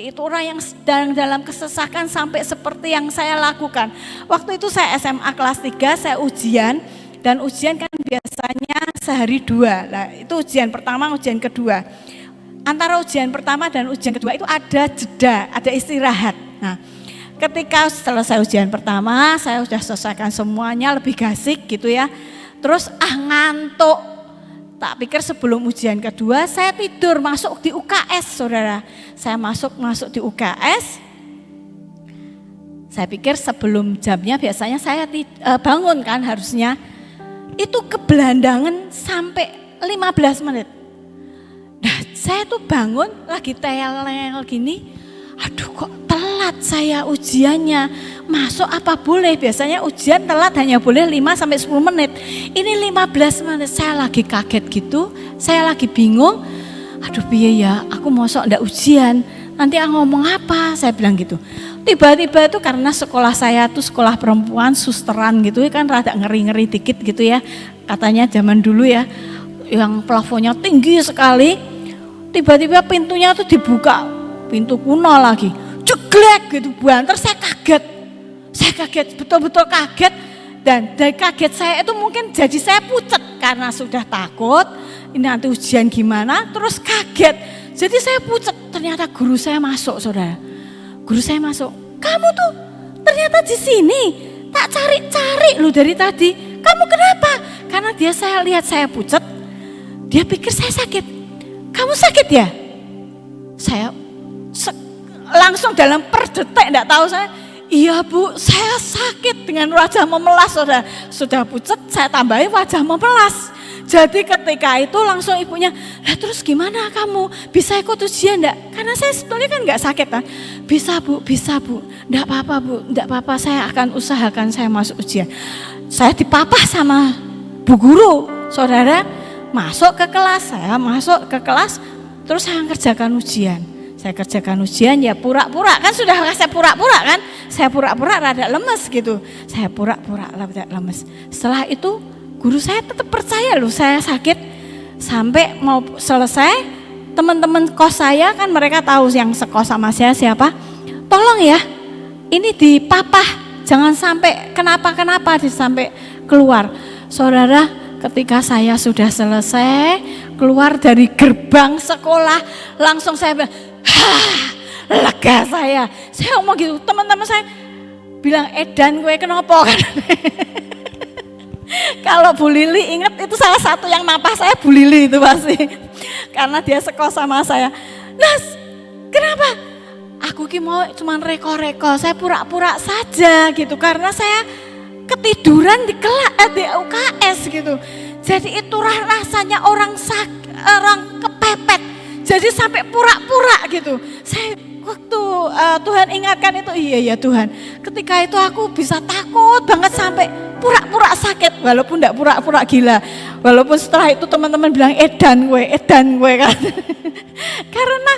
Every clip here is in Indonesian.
seperti itu, orang yang sedang dalam kesesakan sampai seperti yang saya lakukan. Waktu itu saya SMA kelas 3, saya ujian, dan ujian kan biasanya sehari 2. Nah, itu ujian pertama, ujian kedua. Antara ujian pertama dan ujian kedua itu ada jeda, ada istirahat. Nah, ketika selesai ujian pertama, saya sudah selesaikan semuanya, lebih gasik gitu ya. Terus ngantuk. Tak pikir sebelum ujian kedua saya tidur masuk di UKS, saudara. Saya masuk di UKS. Saya pikir sebelum jamnya biasanya saya bangun kan harusnya. Itu kebelandangan sampai 15 menit. Nah, saya tuh bangun lagi teyel gini. Aduh, kok telat saya ujiannya. Masuk apa boleh? Biasanya ujian telat hanya boleh 5-10 menit. Ini 15 menit, saya lagi kaget gitu. Saya lagi bingung. Aduh piye ya, aku mosok ndak ujian. Nanti ngomong apa? Saya bilang gitu. Tiba-tiba itu karena sekolah saya tuh sekolah perempuan, susteran gitu kan rada ngeri-ngeri dikit gitu ya. Katanya zaman dulu ya, yang plafonnya tinggi sekali. Tiba-tiba pintunya tuh dibuka, pintu kuno lagi. Ceglek gitu, banter, saya kaget, betul-betul kaget. Dan dari kaget saya itu mungkin jadi saya pucet karena sudah takut, ini nanti ujian gimana, terus kaget. Jadi saya pucet, ternyata guru saya masuk, saudara. Guru saya masuk, kamu tuh ternyata di sini, tak cari-cari lu dari tadi. Kamu kenapa? Karena saya lihat saya pucet, dia pikir saya sakit. Kamu sakit ya? Saya langsung dalam per detik enggak tahu saya, iya Bu, saya sakit dengan wajah memelas, saudara. Sudah pucet, saya tambahin wajah memelas. Jadi ketika itu langsung ibunya, lah terus gimana kamu? Bisa ikut ujian enggak? Karena saya sebetulnya kan enggak sakit kan. Bisa Bu. Enggak apa-apa Bu, enggak apa-apa, saya akan usahakan saya masuk ujian. Saya dipapah sama Bu Guru, saudara. Masuk ke kelas, terus saya kerjakan ujian. Saya kerjakan ujian ya pura-pura, kan sudah saya pura-pura kan. Saya pura-pura rada lemes gitu. Saya pura-pura rada lemes. Setelah itu guru saya tetap percaya loh saya sakit. Sampai mau selesai, teman-teman kos saya kan mereka tahu yang sekos sama saya siapa. Tolong ya, ini dipapah, jangan sampai kenapa-kenapa sampai keluar. Saudara, ketika saya sudah selesai, keluar dari gerbang sekolah, langsung saya bilang, lega saya. Saya ngomong gitu, teman-teman saya bilang, Edan gue kenapa kan? Kalau Bu Lili ingat itu salah satu yang napah saya Bu Lili itu pasti. Karena dia sekos sama saya. Nas, kenapa? Aku mau cuman reko-reko, saya pura-pura saja gitu. Karena saya ketiduran di UKS gitu. Jadi itu rasanya orang kepepet. Jadi sampai pura-pura gitu. Saya waktu Tuhan ingatkan itu, iya Tuhan. Ketika itu aku bisa takut banget sampai pura-pura sakit. Walaupun enggak pura-pura gila. Walaupun setelah itu teman-teman bilang edan gue kan. Karena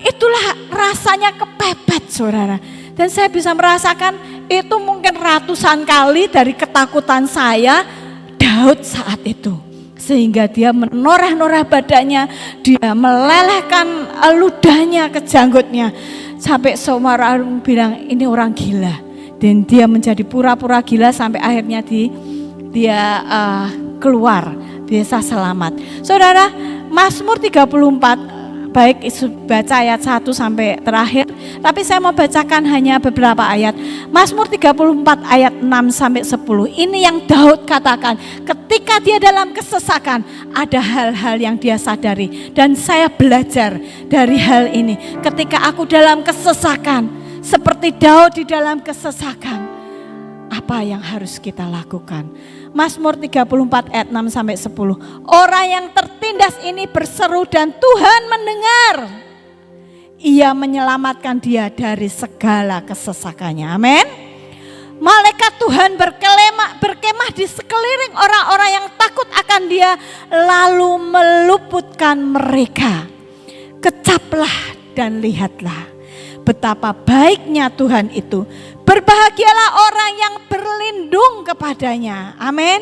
itulah rasanya kepepet, saudara. Dan saya bisa merasakan itu mungkin ratusan kali dari ketakutan saya, Daud saat itu. Sehingga dia menoreh-noreh badannya, dia melelehkan ludahnya ke janggutnya. Sampai semua orang bilang ini orang gila. Dan dia menjadi pura-pura gila sampai akhirnya dia keluar, bisa selamat. Saudara, Mazmur 34, baik baca ayat 1 sampai terakhir, tapi saya mau bacakan hanya beberapa ayat. Mazmur 34 ayat 6 sampai 10. Ini yang Daud katakan, ketika dia dalam kesesakan, ada hal-hal yang dia sadari. Dan saya belajar dari hal ini. Ketika aku dalam kesesakan, seperti Daud di dalam kesesakan, apa yang harus kita lakukan? Mazmur 34 ayat 6 sampai 10. Orang yang tertindas ini berseru dan Tuhan mendengar. Ia menyelamatkan dia dari segala kesesakannya. Amin. Malaikat Tuhan berkemah di sekeliling orang-orang yang takut akan dia, lalu meluputkan mereka. Kecaplah dan lihatlah betapa baiknya Tuhan itu. Berbahagialah orang yang berlindung kepadanya. Amin.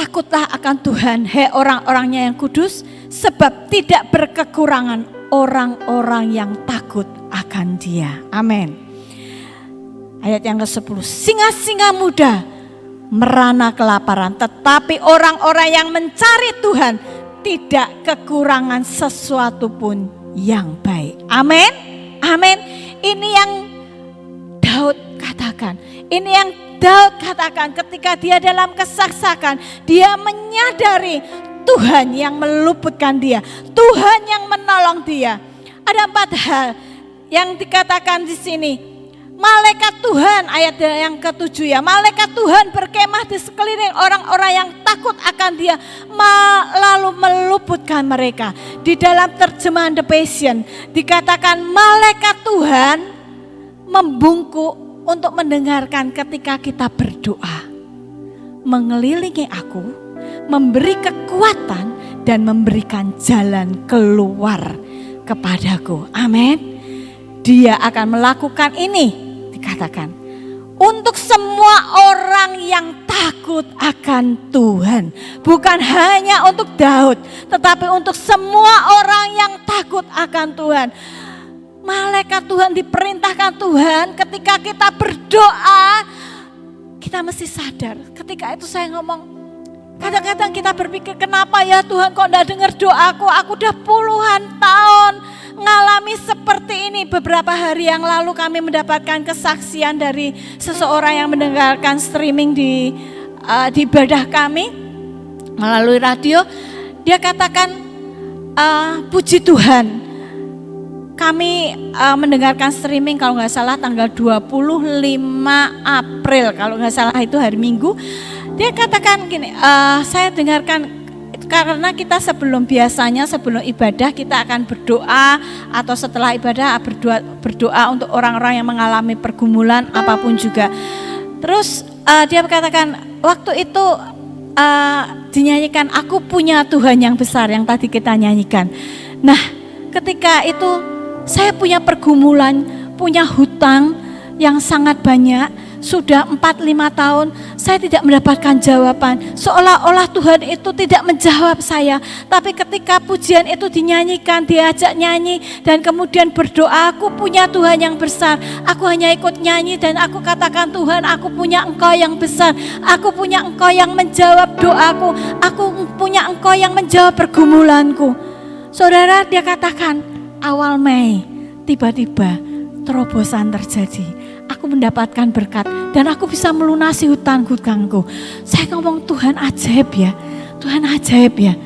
takutlah akan Tuhan, hei orang-orangnya yang kudus, sebab tidak berkekurangan orang-orang yang takut akan Dia. Amin. Ayat yang ke-10, singa-singa muda merana kelaparan, tetapi orang-orang yang mencari Tuhan tidak kekurangan sesuatu pun yang baik. Amin. Amin. Ini yang Daud katakan. Ini yang Daud katakan ketika dia dalam kesaksakan, dia menyadari Tuhan yang meluputkan dia, Tuhan yang menolong dia. Ada 4 hal yang dikatakan di sini. Malaikat Tuhan, ayat yang ke-7 ya, malaikat Tuhan berkemah di sekeliling orang-orang yang takut akan Dia, lalu meluputkan mereka. Di dalam terjemahan The Passion dikatakan malaikat Tuhan membungkuk untuk mendengarkan ketika kita berdoa, mengelilingi aku, memberi kekuatan dan memberikan jalan keluar kepadaku. Amin. Dia akan melakukan ini, dikatakan, untuk semua orang yang takut akan Tuhan. Bukan hanya untuk Daud, tetapi untuk semua orang yang takut akan Tuhan. Malaikat Tuhan diperintahkan Tuhan ketika kita berdoa, kita mesti sadar. Ketika itu saya ngomong, kadang-kadang kita berpikir, kenapa ya Tuhan kok enggak dengar doaku? Aku udah puluhan tahun ngalami seperti ini. Beberapa hari yang lalu kami mendapatkan kesaksian dari seseorang yang mendengarkan streaming di ibadah kami melalui radio. Dia katakan, puji Tuhan, kami mendengarkan streaming kalau nggak salah tanggal 25 April, kalau nggak salah itu hari Minggu. Dia katakan gini, saya dengarkan, karena kita sebelum ibadah kita akan berdoa, atau setelah ibadah berdoa untuk orang-orang yang mengalami pergumulan apapun juga. Terus dia katakan waktu itu dinyanyikan Aku Punya Tuhan Yang Besar yang tadi kita nyanyikan. Nah, ketika itu saya punya pergumulan, punya hutang yang sangat banyak. Sudah 4-5 tahun saya tidak mendapatkan jawaban. Seolah-olah Tuhan itu tidak menjawab saya. Tapi ketika pujian itu dinyanyikan, diajak nyanyi dan kemudian berdoa, aku punya Tuhan yang besar. Aku hanya ikut nyanyi dan aku katakan, Tuhan, aku punya Engkau yang besar. Aku punya Engkau yang menjawab doaku. Aku punya Engkau yang menjawab pergumulanku. Saudara, dia katakan awal Mei tiba-tiba terobosan terjadi. Aku mendapatkan berkat dan aku bisa melunasi hutang-hutangku. Saya ngomong, Tuhan ajaib ya, Tuhan ajaib ya.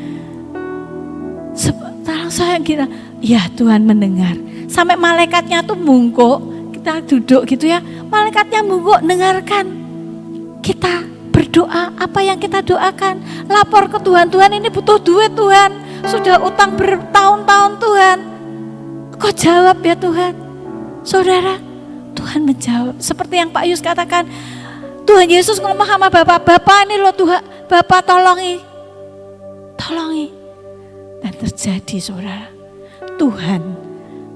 Sekarang saya kira, ya Tuhan mendengar. Sampai malaikatnya tuh bungkuk, kita duduk gitu ya, malaikatnya bungkuk dengarkan kita berdoa, apa yang kita doakan. Lapor ke Tuhan, Tuhan ini butuh duit Tuhan, sudah utang bertahun-tahun Tuhan. Kok jawab ya Tuhan. Saudara, Tuhan menjawab. Seperti yang Pak Yus katakan, Tuhan Yesus ngomong sama Bapak ini loh Tuhan, Bapak tolongi. Dan terjadi saudara, Tuhan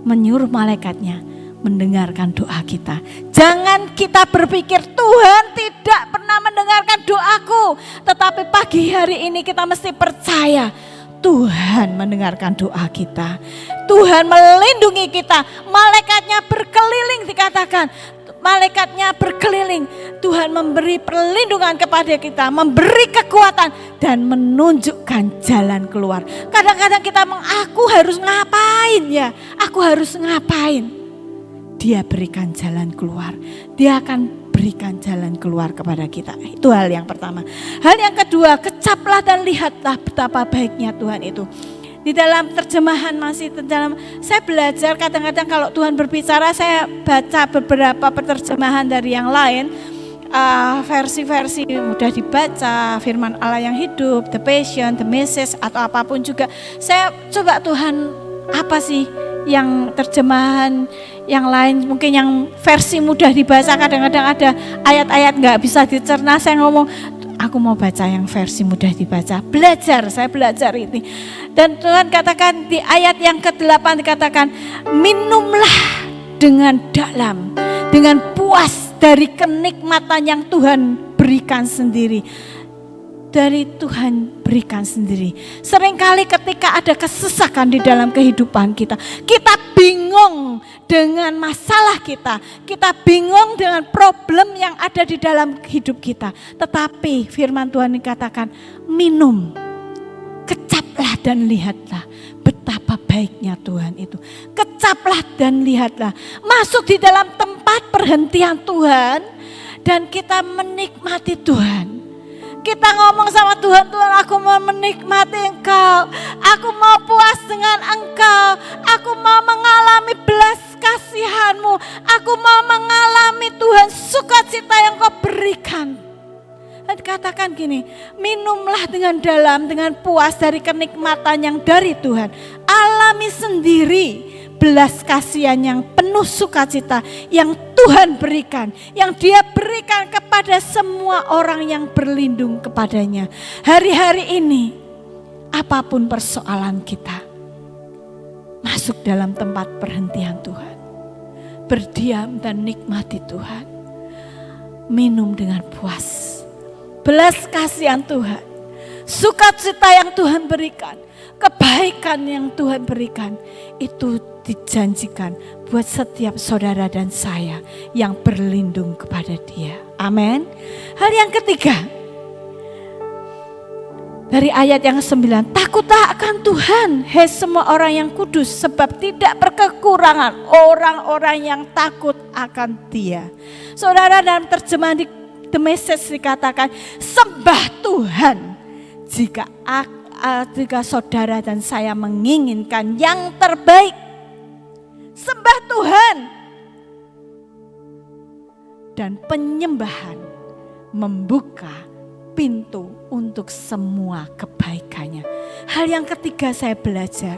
menyuruh malaikatnya mendengarkan doa kita. Jangan kita berpikir Tuhan tidak pernah mendengarkan doaku. Tetapi pagi hari ini kita mesti percaya Tuhan mendengarkan doa kita. Tuhan melindungi kita. Malaikatnya berkeliling dikatakan. Malaikatnya berkeliling. Tuhan memberi perlindungan kepada kita. Memberi kekuatan dan menunjukkan jalan keluar. Kadang-kadang kita aku harus ngapain ya? Aku harus ngapain? Dia berikan jalan keluar. Dia akan berikan jalan keluar kepada kita. Itu hal yang pertama. Hal yang kedua, kecaplah dan lihatlah betapa baiknya Tuhan itu. Di dalam terjemahan saya belajar kadang-kadang kalau Tuhan berbicara, saya baca beberapa penerjemahan dari yang lain, versi-versi mudah dibaca, firman Allah yang hidup, The Passion, The Message atau apapun juga. Saya coba Tuhan apa sih yang terjemahan yang lain, mungkin yang versi mudah dibaca, kadang-kadang ada ayat-ayat gak bisa dicerna. Saya ngomong, aku mau baca yang versi mudah dibaca. Saya belajar ini. Dan Tuhan katakan di ayat yang ke-8 dikatakan, minumlah dengan dalam, dengan puas dari kenikmatan yang Tuhan berikan sendiri. dari Tuhan berikan sendiri. Seringkali ketika ada kesesakan di dalam kehidupan kita, kita bingung dengan masalah kita, kita bingung dengan problem yang ada di dalam hidup kita. Tetapi firman Tuhan dikatakan, minum, kecaplah dan lihatlah betapa baiknya Tuhan itu. Kecaplah dan lihatlah, masuk di dalam tempat perhentian Tuhan dan kita menikmati Tuhan. Kita ngomong sama Tuhan, Tuhan aku mau menikmati Engkau, aku mau puas dengan Engkau, aku mau mengalami belas kasihan-Mu, aku mau mengalami Tuhan sukacita yang Kau berikan. Dan katakan gini, minumlah dengan dalam, dengan puas dari kenikmatan yang dari Tuhan. Alami sendiri belas kasihan yang penuh sukacita yang Tuhan berikan, yang Dia berikan kepada semua orang yang berlindung kepadanya. Hari-hari ini, apapun persoalan kita, masuk dalam tempat perhentian Tuhan. Berdiam dan nikmati Tuhan. Minum dengan puas. Belas kasihan Tuhan. Sukacita yang Tuhan berikan. Kebaikan yang Tuhan berikan. Itu dijanjikan buat setiap saudara dan saya yang berlindung kepada Dia. Amin. Hal yang ketiga, dari ayat yang 9, takutlah akan Tuhan, hai semua orang yang kudus, sebab tidak berkekurangan orang-orang yang takut akan Dia. Saudara, dalam terjemahan di The Message dikatakan, sembah Tuhan jika saudara dan saya menginginkan yang terbaik. Sembah Tuhan. Dan penyembahan membuka pintu untuk semua kebaikannya. Hal yang ketiga saya belajar,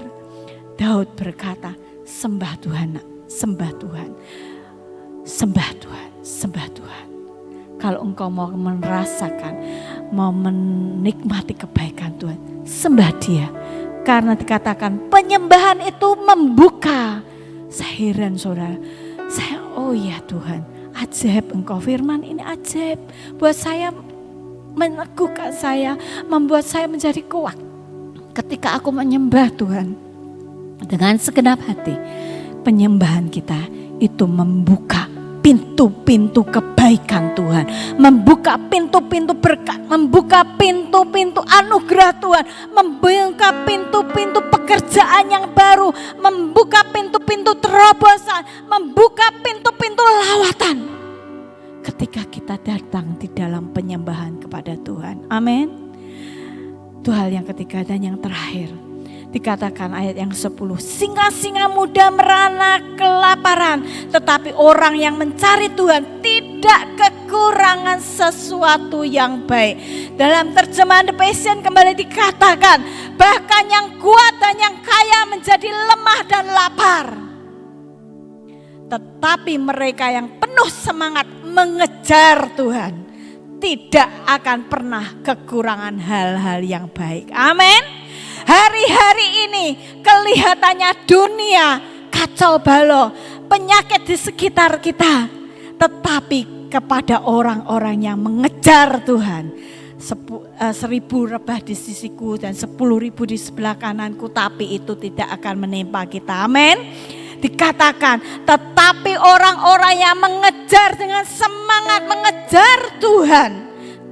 Daud berkata, sembah Tuhan, sembah Tuhan, sembah Tuhan, sembah Tuhan. Kalau engkau mau merasakan, mau menikmati kebaikan Tuhan, sembah Dia. Karena dikatakan penyembahan itu membuka. Saya heran saudara, oh ya Tuhan, ajaib Engkau, firman ini ajaib. Buat saya, meneguhkan saya, membuat saya menjadi kuat. Ketika aku menyembah Tuhan dengan segenap hati, penyembahan kita itu membuka pintu-pintu kebaikan Tuhan, membuka pintu-pintu berkat, membuka pintu-pintu anugerah Tuhan, membuka pintu-pintu pekerjaan yang baru, membuka pintu-pintu terobosan, membuka pintu-pintu lawatan. Ketika kita datang di dalam penyembahan kepada Tuhan. Amin. Itu hal yang ketiga dan yang terakhir. Dikatakan ayat yang 10, singa-singa muda merana kelaparan, tetapi orang yang mencari Tuhan tidak kekurangan sesuatu yang baik. Dalam terjemahan The Passion kembali dikatakan, bahkan yang kuat dan yang kaya menjadi lemah dan lapar. Tetapi mereka yang penuh semangat mengejar Tuhan tidak akan pernah kekurangan hal-hal yang baik. Amin. Hari-hari ini kelihatannya dunia kacau balau, penyakit di sekitar kita. Tetapi kepada orang-orang yang mengejar Tuhan, 1000 rebah di sisiku dan 10.000 di sebelah kananku, tapi itu tidak akan menimpa kita. Amin. Dikatakan, tetapi orang-orang yang mengejar dengan semangat mengejar Tuhan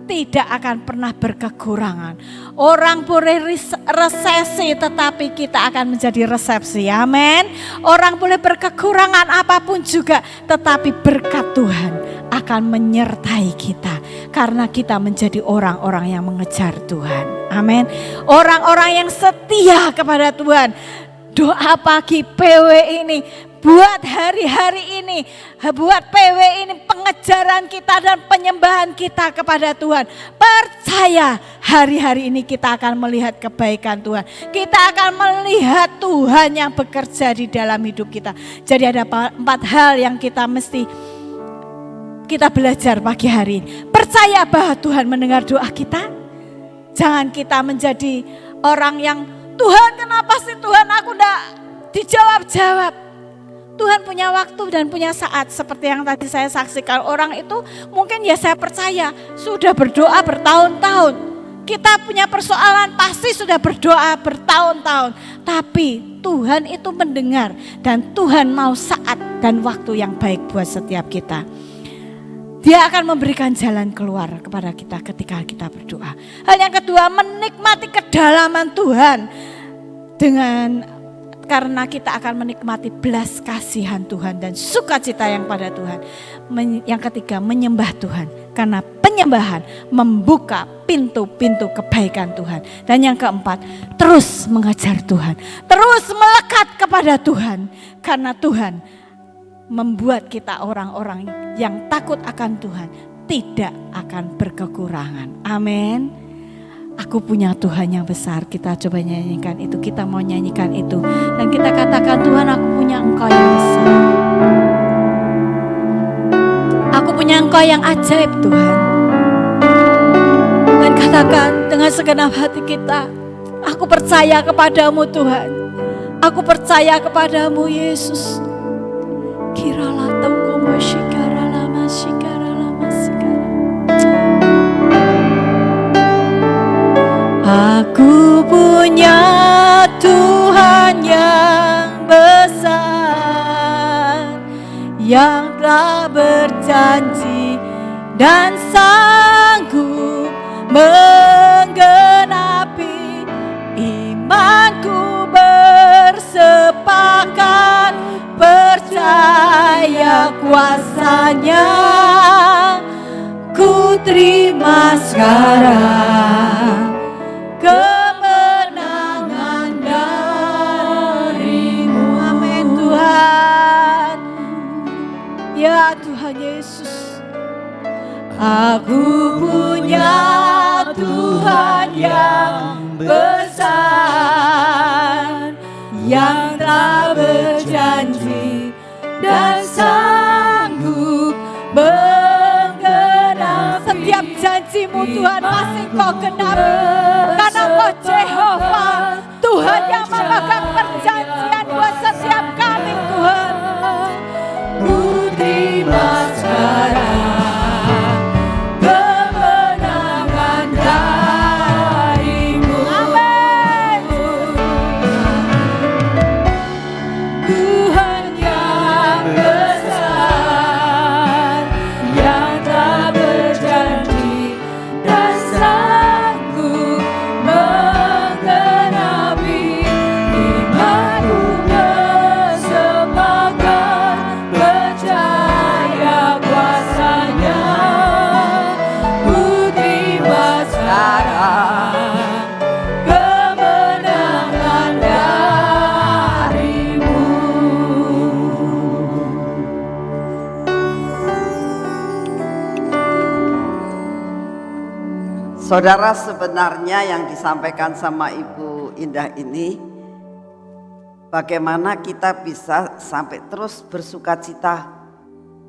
tidak akan pernah berkekurangan. Orang boleh resesi, tetapi kita akan menjadi resepsi. Amin. Orang boleh berkekurangan apapun juga, tetapi berkat Tuhan akan menyertai kita. Karena kita menjadi orang-orang yang mengejar Tuhan. Amin. Orang-orang yang setia kepada Tuhan. Doa pagi PW ini, buat hari-hari ini, buat PW ini pengejaran kita dan penyembahan kita kepada Tuhan. Percaya hari-hari ini kita akan melihat kebaikan Tuhan. Kita akan melihat Tuhan yang bekerja di dalam hidup kita. Jadi ada 4 hal yang kita mesti kita belajar pagi hari ini. Percaya bahwa Tuhan mendengar doa kita. Jangan kita menjadi orang yang, Tuhan kenapa sih Tuhan aku enggak dijawab-jawab. Tuhan punya waktu dan punya saat, seperti yang tadi saya saksikan. Orang itu mungkin ya saya percaya sudah berdoa bertahun-tahun, Kita punya persoalan pasti sudah berdoa bertahun-tahun. Tapi Tuhan itu mendengar dan Tuhan mau saat dan waktu yang baik buat setiap kita. Dia akan memberikan jalan keluar kepada kita ketika kita berdoa. Hal yang kedua, menikmati kedalaman Tuhan. Karena kita akan menikmati belas kasihan Tuhan dan sukacita yang pada Tuhan. Yang ketiga, menyembah Tuhan. Karena penyembahan membuka pintu-pintu kebaikan Tuhan. Dan yang keempat, terus mengejar Tuhan. Terus melekat kepada Tuhan. Karena Tuhan membuat kita orang-orang yang takut akan Tuhan tidak akan berkekurangan. Amin. Aku punya Tuhan yang besar. Kita coba nyanyikan itu. Kita mau nyanyikan itu. Dan kita katakan, Tuhan, aku punya Engkau yang besar. Aku punya Engkau yang ajaib, Tuhan. Dan katakan dengan segenap hati kita, aku percaya kepadamu, Tuhan. Aku percaya kepadamu, Yesus. Kiralah tau shikara lama shikara lama shikara. Aku punya Tuhan yang besar, yang telah berjanji dan sanggup menggenapi imanku bersepakat percaya kuasanya. Ku terima sekarang kemenangan darimu. Amin Tuhan. Ya Tuhan Yesus. Aku punya Tuhan yang besar, yang telah berjanji dan sanggup menggenapi setiap janjimu Tuhan. Pasti Kau genapi karena Kau Jehovah, Tuhan yang memegang perjanjian buat setiap kami Tuhan. Ku terima sekarang kemenangan darimu. Amin. Tuhan yang besar, yang tak berjanji dan sanggup menggenapi imanku bersepakat percaya kuasanya. Ku terima sekarang kemenangan darimu. Saudara, sebenarnya yang disampaikan sama Ibu Indah ini, bagaimana kita bisa sampai terus bersuka cita,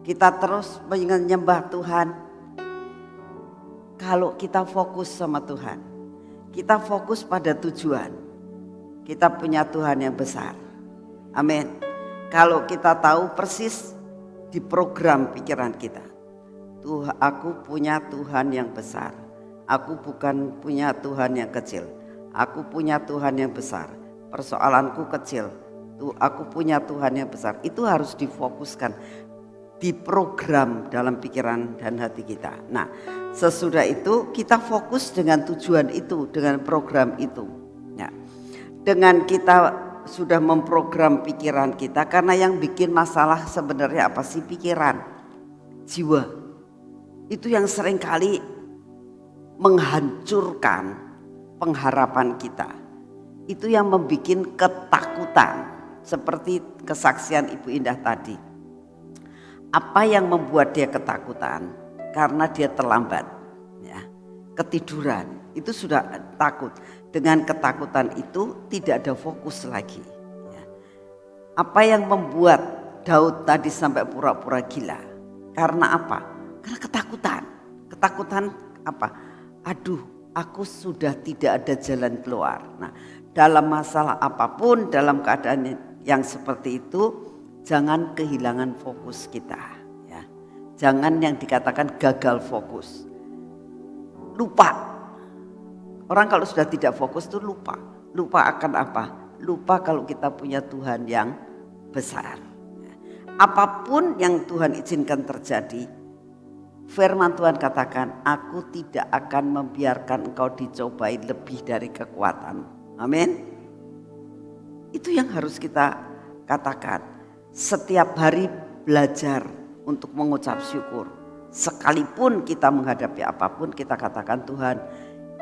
kita terus menyembah Tuhan. Kalau kita fokus sama Tuhan, kita fokus pada tujuan. Kita punya Tuhan yang besar. Amin. Kalau kita tahu persis di program pikiran kita, Tuhan, aku punya Tuhan yang besar. Aku bukan punya Tuhan yang kecil. Aku punya Tuhan yang besar. Persoalanku kecil. Aku punya Tuhan yang besar. Itu harus difokuskan, diprogram dalam pikiran dan hati kita. Nah, sesudah itu kita fokus dengan tujuan itu, dengan program itu. Ya. Dengan kita sudah memprogram pikiran kita, karena yang bikin masalah sebenarnya apa sih? Pikiran, jiwa. Itu yang seringkali menghancurkan pengharapan kita. Itu yang membuat ketakutan, seperti kesaksian Ibu Indah tadi. Apa yang membuat dia ketakutan? Karena dia terlambat, ya, ketiduran. Itu sudah takut. Dengan ketakutan itu tidak ada fokus lagi, ya. Apa yang membuat Daud tadi sampai pura-pura gila? Karena apa? Karena ketakutan. Ketakutan apa? Aduh, aku sudah tidak ada jalan keluar. Nah, dalam masalah apapun, dalam keadaan yang seperti itu, jangan kehilangan fokus kita, ya. Jangan yang dikatakan gagal fokus. Lupa Orang kalau sudah tidak fokus itu lupa. Lupa akan apa? Lupa kalau kita punya Tuhan yang besar. Apapun yang Tuhan izinkan terjadi, firman Tuhan katakan, aku tidak akan membiarkan engkau dicobai lebih dari kekuatan. Amin. Itu yang harus kita katakan. Setiap hari belajar untuk mengucap syukur. Sekalipun kita menghadapi apapun, kita katakan, Tuhan,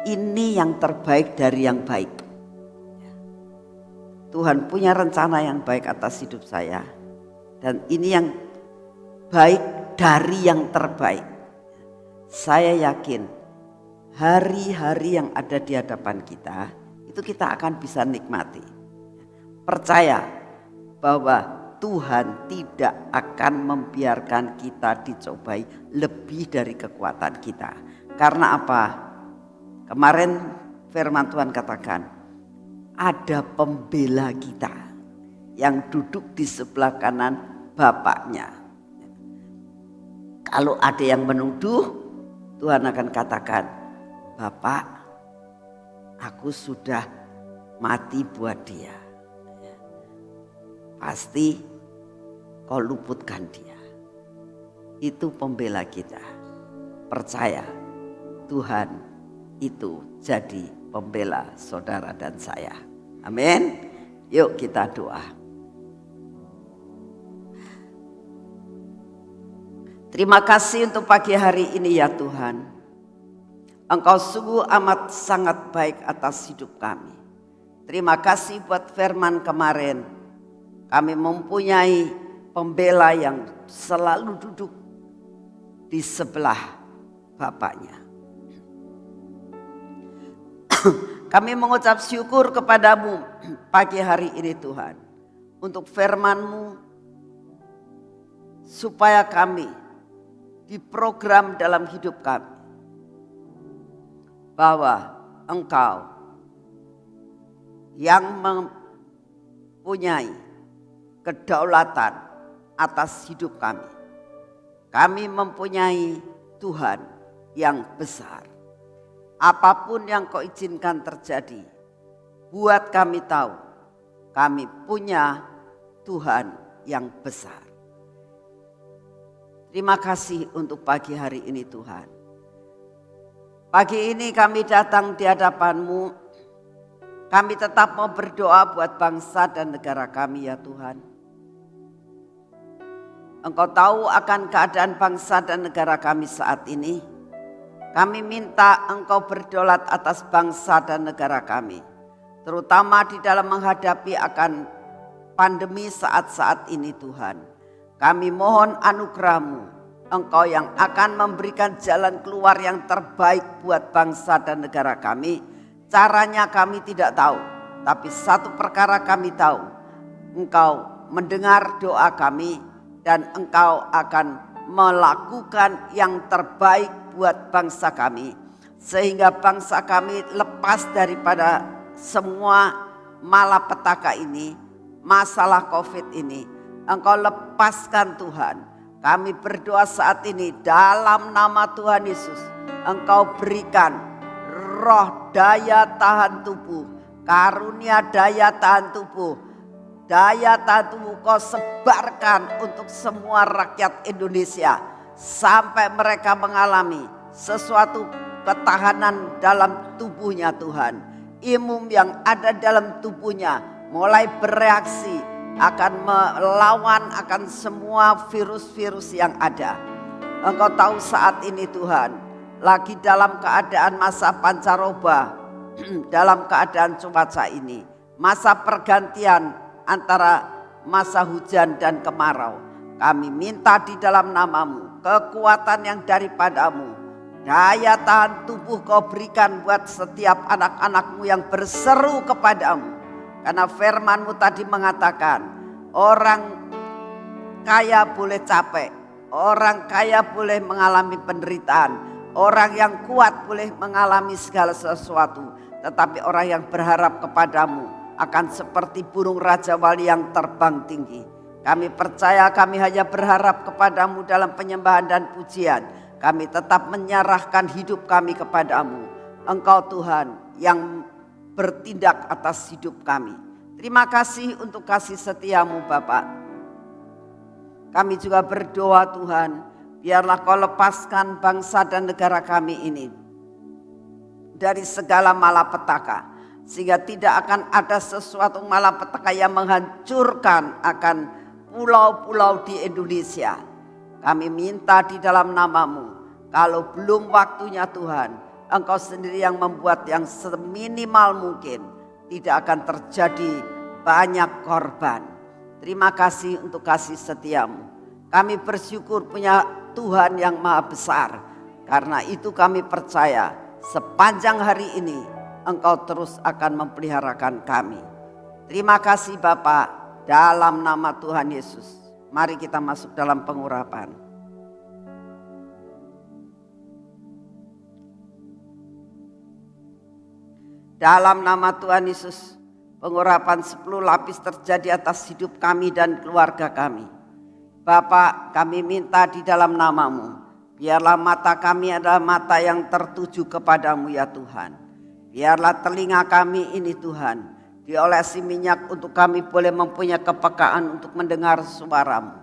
ini yang terbaik dari yang baik. Tuhan punya rencana yang baik atas hidup saya. Dan ini yang baik dari yang terbaik. Saya yakin hari-hari yang ada di hadapan kita, itu kita akan bisa nikmati. Percaya bahwa Tuhan tidak akan membiarkan kita dicobai lebih dari kekuatan kita. Karena apa? Kemarin firman Tuhan katakan, ada pembela kita yang duduk di sebelah kanan Bapaknya. Kalau ada yang menuduh, Tuhan akan katakan, Bapak, aku sudah mati buat dia. Pasti kau luputkan dia. Itu pembela kita. Percaya, Tuhan itu jadi pembela saudara dan saya. Amin. Yuk kita doa. Terima kasih untuk pagi hari ini ya Tuhan. Engkau sungguh amat sangat baik atas hidup kami. Terima kasih buat firman kemarin. Kami mempunyai pembela yang selalu duduk di sebelah Bapaknya. Kami mengucap syukur kepadamu pagi hari ini Tuhan. Untuk firman-Mu supaya kami diprogram dalam hidup kami. Bahwa Engkau yang mempunyai kedaulatan atas hidup kami. Kami mempunyai Tuhan yang besar. Apapun yang Kau izinkan terjadi, buat kami tahu kami punya Tuhan yang besar. Terima kasih untuk pagi hari ini Tuhan. Pagi ini kami datang di hadapan-Mu. Kami tetap mau berdoa buat bangsa dan negara kami ya Tuhan. Engkau tahu akan keadaan bangsa dan negara kami saat ini. Kami minta Engkau berdaulat atas bangsa dan negara kami. Terutama di dalam menghadapi akan pandemi saat-saat ini Tuhan. Kami mohon anugerah-Mu, Engkau yang akan memberikan jalan keluar yang terbaik buat bangsa dan negara kami. Caranya kami tidak tahu, tapi satu perkara kami tahu, Engkau mendengar doa kami dan Engkau akan melakukan yang terbaik buat bangsa kami. Sehingga bangsa kami lepas daripada semua malapetaka ini, masalah COVID ini. Engkau lepaskan Tuhan. Kami berdoa saat ini dalam nama Tuhan Yesus. Engkau berikan roh daya tahan tubuh. Karunia daya tahan tubuh. Daya tahan tubuh Kau sebarkan untuk semua rakyat Indonesia. Sampai mereka mengalami sesuatu ketahanan dalam tubuhnya Tuhan. Imun yang ada dalam tubuhnya mulai bereaksi. Akan melawan akan semua virus-virus yang ada. Engkau tahu saat ini Tuhan, lagi dalam keadaan masa pancaroba, dalam keadaan cuaca ini, masa pergantian antara masa hujan dan kemarau. Kami minta di dalam nama-Mu, kekuatan yang daripada-Mu, daya tahan tubuh Kau berikan buat setiap anak-anak-Mu yang berseru kepada-Mu. Karena firman-Mu tadi mengatakan, orang kaya boleh capek, orang kaya boleh mengalami penderitaan, orang yang kuat boleh mengalami segala sesuatu. Tetapi orang yang berharap kepada-Mu akan seperti burung Raja Wali yang terbang tinggi. Kami percaya kami hanya berharap kepada-Mu dalam penyembahan dan pujian. Kami tetap menyerahkan hidup kami kepada-Mu. Engkau Tuhan yang bertindak atas hidup kami. Terima kasih untuk kasih setiamu Bapak. Kami juga berdoa Tuhan, biarlah Kau lepaskan bangsa dan negara kami ini dari segala malapetaka, sehingga tidak akan ada sesuatu malapetaka yang menghancurkan akan pulau-pulau di Indonesia. Kami minta di dalam nama-Mu, kalau belum waktunya Tuhan, Engkau sendiri yang membuat yang seminimal mungkin tidak akan terjadi banyak korban. Terima kasih untuk kasih setiamu. Kami bersyukur punya Tuhan yang maha besar. Karena itu kami percaya sepanjang hari ini Engkau terus akan memeliharakan kami. Terima kasih Bapa, dalam nama Tuhan Yesus. Mari kita masuk dalam pengurapan. Dalam nama Tuhan Yesus, pengurapan 10 lapis terjadi atas hidup kami dan keluarga kami. Bapa, kami minta di dalam nama-Mu, biarlah mata kami adalah mata yang tertuju kepadamu ya Tuhan. Biarlah telinga kami ini Tuhan, diolesi minyak untuk kami boleh mempunyai kepekaan untuk mendengar suara-Mu.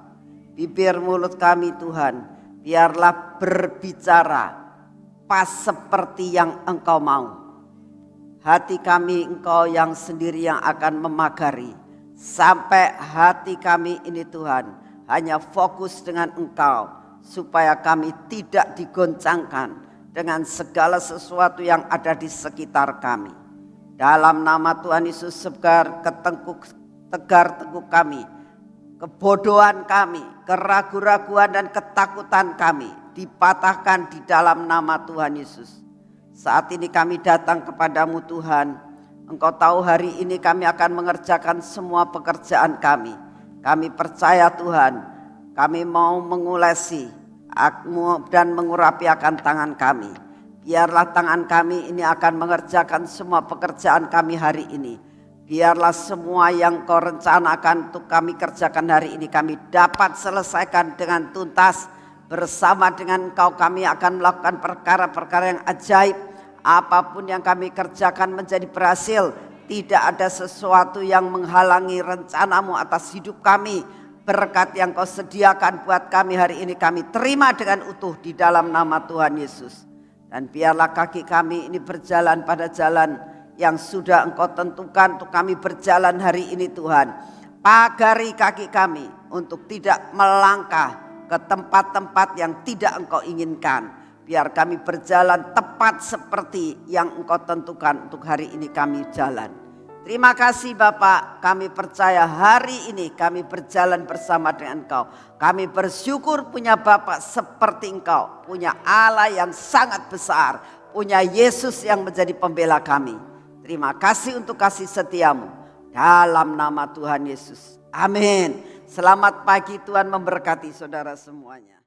Bibir mulut kami Tuhan, biarlah berbicara pas seperti yang Engkau mau. Hati kami Engkau yang sendiri yang akan memagari. Sampai hati kami ini Tuhan hanya fokus dengan Engkau. Supaya kami tidak digoncangkan dengan segala sesuatu yang ada di sekitar kami. Dalam nama Tuhan Yesus tegar tengkuk kami. Kebodohan kami, keraguan-raguan dan ketakutan kami dipatahkan di dalam nama Tuhan Yesus. Saat ini kami datang kepadamu Tuhan. Engkau tahu hari ini kami akan mengerjakan semua pekerjaan kami. Kami percaya Tuhan, kami mau mengulesi dan mengurapi akan tangan kami. Biarlah tangan kami ini akan mengerjakan semua pekerjaan kami hari ini. Biarlah semua yang Kau rencanakan untuk kami kerjakan hari ini kami dapat selesaikan dengan tuntas. Bersama dengan Engkau kami akan melakukan perkara-perkara yang ajaib. Apapun yang kami kerjakan menjadi berhasil. Tidak ada sesuatu yang menghalangi rencana-Mu atas hidup kami. Berkat yang Kau sediakan buat kami hari ini kami terima dengan utuh di dalam nama Tuhan Yesus. Dan biarlah kaki kami ini berjalan pada jalan yang sudah Engkau tentukan untuk kami berjalan hari ini Tuhan. Pagari kaki kami untuk tidak melangkah ke tempat-tempat yang tidak Engkau inginkan. Biar kami berjalan tepat seperti yang Engkau tentukan untuk hari ini kami jalan. Terima kasih Bapak, kami percaya hari ini kami berjalan bersama dengan Engkau. Kami bersyukur punya Bapak seperti Engkau. Punya Allah yang sangat besar. Punya Yesus yang menjadi pembela kami. Terima kasih untuk kasih setiamu. Dalam nama Tuhan Yesus. Amin. Selamat pagi, Tuhan memberkati saudara semuanya.